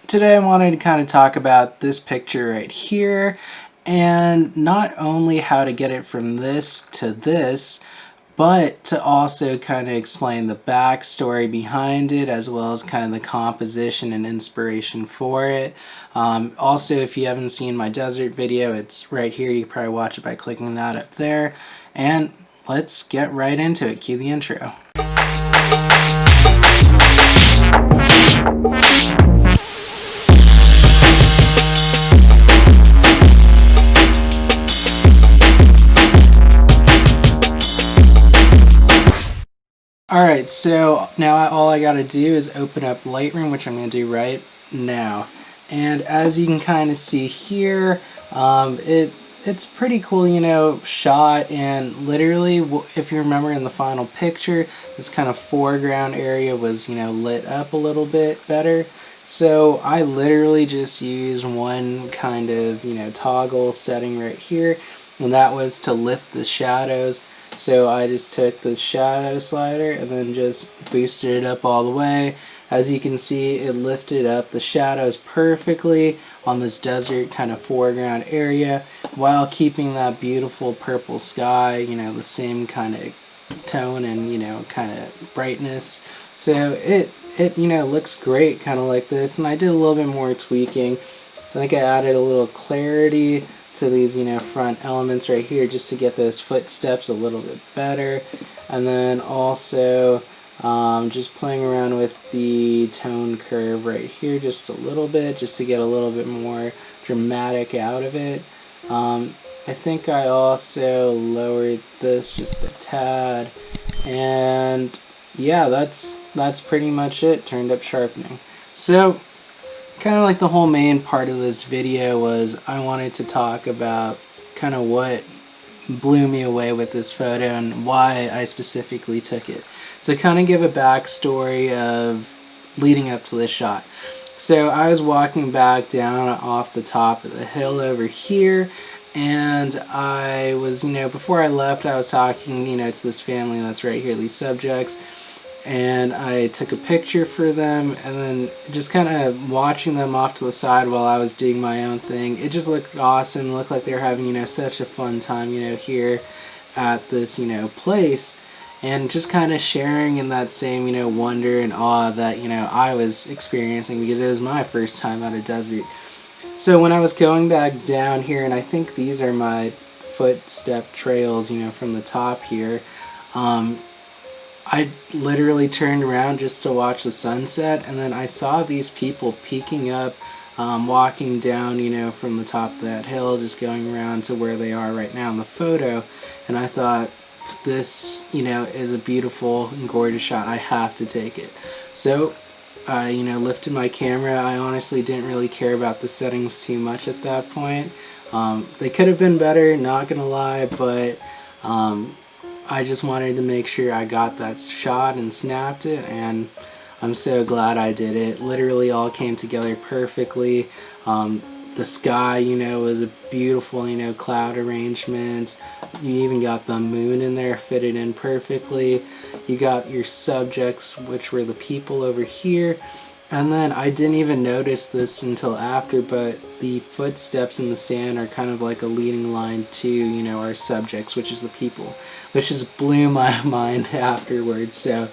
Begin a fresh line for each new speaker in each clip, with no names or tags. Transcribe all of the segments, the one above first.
today I wanted to kind of talk about this picture right here, and not only how to get it from this to this, but to also kind of explain the backstory behind it, as well as kind of the composition and inspiration for it. Also, if you haven't seen my desert video, it's right here. You can probably watch it by clicking that up there. And let's get right into it. Cue the intro. Alright, so now all I gotta do is open up Lightroom, which I'm gonna do right now. And as you can kind of see here, it's pretty cool, you know, shot. And literally, if you remember in the final picture, this kind of foreground area was, you know, lit up a little bit better. So I literally just used one kind of, you know, toggle setting right here, and that was to lift the shadows. So I just took the shadow slider and then just boosted it up all the way. As you can see, it lifted up the shadows perfectly on this desert kind of foreground area, while keeping that beautiful purple sky, you know, the same kind of tone and, you know, kind of brightness. So it you know, looks great kind of like this. And I did a little bit more tweaking. I think I added a little clarity to these, you know, front elements right here, just to get those footsteps a little bit better. And then also just playing around with the tone curve right here just a little bit, just to get a little bit more dramatic out of it. I think I also lowered this just a tad, and yeah, that's pretty much it. Turned up sharpening. So kind of like the whole main part of this video was I wanted to talk about kind of what blew me away with this photo and why I specifically took it. So kind of give a backstory of leading up to this shot. So I was walking back down off the top of the hill over here, and I was, you know, before I left, I was talking, you know, to this family that's right here, these subjects. And I took a picture for them, and then just kind of watching them off to the side while I was doing my own thing. It just looked awesome. It looked like they were having, you know, such a fun time, you know, here at this, you know, place. And just kind of sharing in that same, you know, wonder and awe that, you know, I was experiencing, because it was my first time at a desert. So when I was going back down here, and I think these are my footstep trails, you know, from the top here, I literally turned around just to watch the sunset, and then I saw these people peeking up, walking down, you know, from the top of that hill, just going around to where they are right now in the photo. And I thought, this, you know, is a beautiful and gorgeous shot. I have to take it. So I, you know, lifted my camera. I honestly didn't really care about the settings too much at that point. They could have been better, not gonna lie, but I just wanted to make sure I got that shot and snapped it, and I'm so glad I did it. Literally all came together perfectly. The sky, you know, was a beautiful, you know, cloud arrangement. You even got the moon in there, fitted in perfectly. You got your subjects, which were the people over here. And then I didn't even notice this until after, but the footsteps in the sand are kind of like a leading line to, you know, our subjects, which is the people, which just blew my mind afterwards. So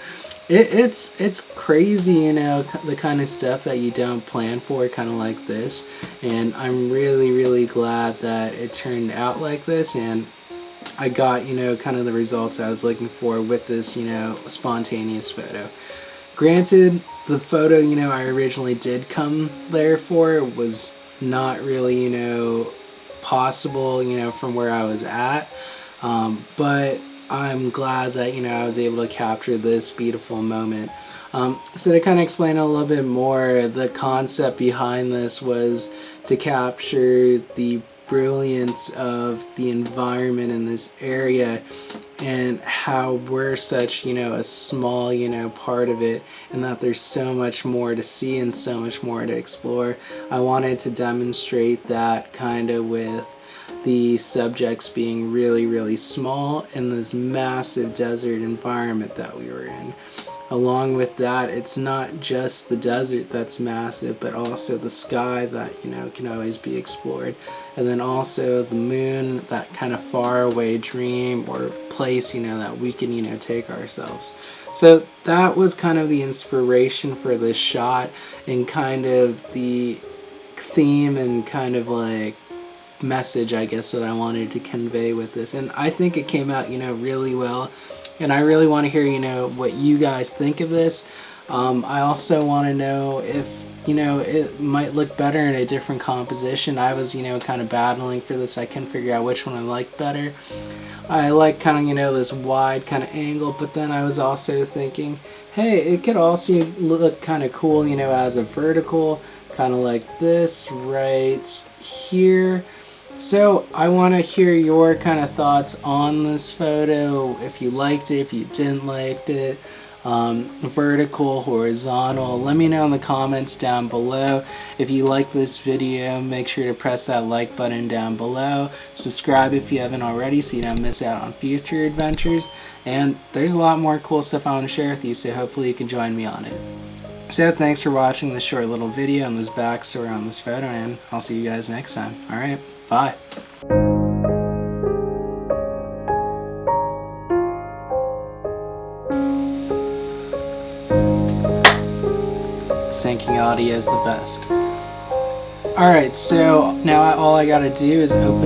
it's crazy, you know, the kind of stuff that you don't plan for, kind of like this. And I'm really glad that it turned out like this, and I got, you know, kind of the results I was looking for with this, you know, spontaneous photo. Granted, the photo, you know, I originally did come there for was not really, you know, possible, you know, from where I was at. But I'm glad that, you know, I was able to capture this beautiful moment. So to kind of explain a little bit more, the concept behind this was to capture the brilliance of the environment in this area, and how we're such, you know, a small, you know, part of it, and that there's so much more to see and so much more to explore. I wanted to demonstrate that kind of with the subjects being really small in this massive desert environment that we were in. along with that, it's not just the desert that's massive, but also the sky that, you know, can always be explored. And then also the moon, that kind of far away dream or place, you know, that we can, you know, take ourselves. So that was kind of the inspiration for this shot, and kind of the theme and kind of like message, I guess, that I wanted to convey with this. And I think it came out, you know, really well. And I really want to hear, you know, what you guys think of this. I also want to know if, you know, it might look better in a different composition. I was, you know, kind of battling for this. I couldn't figure out which one I liked better. I like kind of, you know, this wide kind of angle, but then I was also thinking, hey, it could also look kind of cool, you know, as a vertical, kind of like this right here. So I want to hear your kind of thoughts on this photo, if you liked it, if you didn't like it, vertical, horizontal. Let me know in the comments down below. If you like this video, make sure to press that like button down below. Subscribe if you haven't already so you don't miss out on future adventures. And there's a lot more cool stuff I want to share with you, so hopefully you can join me on it. So thanks for watching this short little video on this backstory on this photo, and I'll see you guys next time. Alright, bye. Syncing audio is the best. Alright, so now all I gotta do is open